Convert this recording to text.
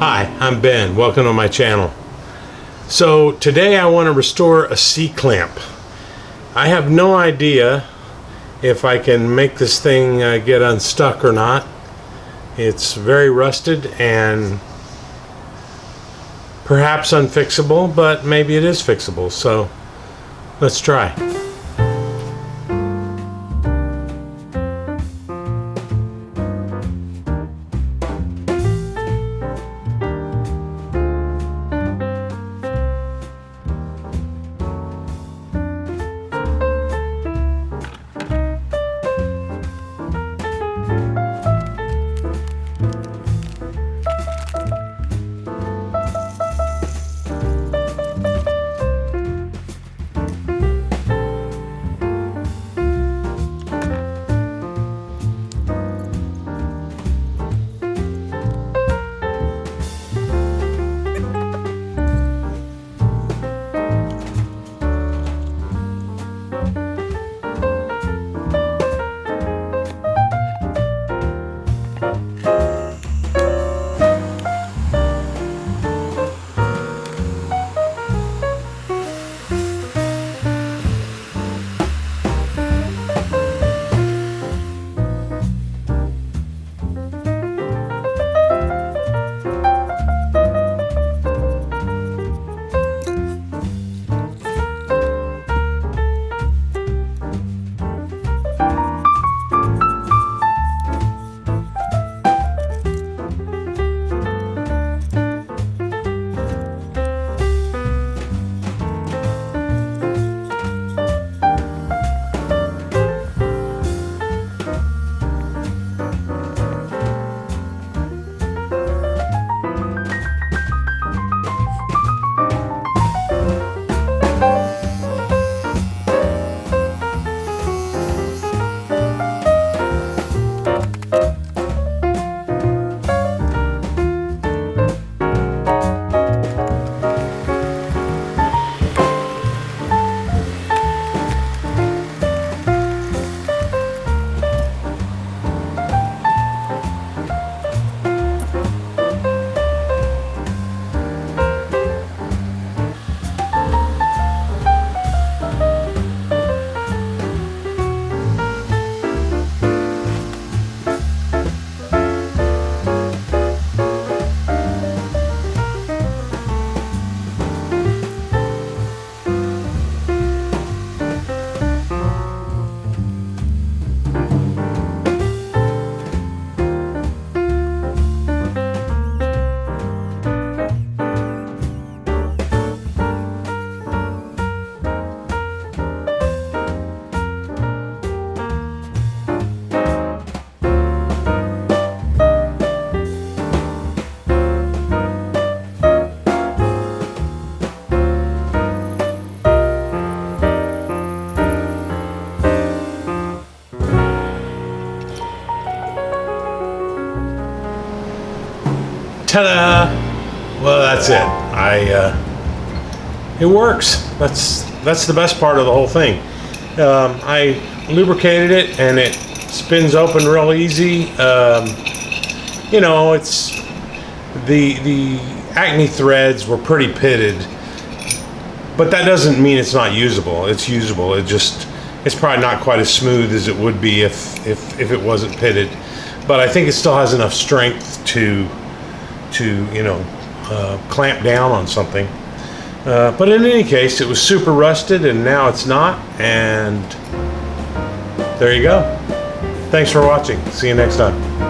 Hi, I'm Ben. Welcome to my channel. So today I want to restore a C-clamp. I have no idea if I can make this thing get unstuck or not. It's very rusted and perhaps unfixable, but maybe it is fixable. So let's try. Ta-da! Well, that's it. It works. That's the best part of the whole thing. I lubricated it and it spins open real easy. You know, it's the Acme threads were pretty pitted, but that doesn't mean it's not usable. It's usable. It's probably not quite as smooth as it would be if it wasn't pitted, but I think it still has enough strength to clamp down on something. But in any case, it was super rusted and now it's not, and there you go. Thanks for watching. See you next time.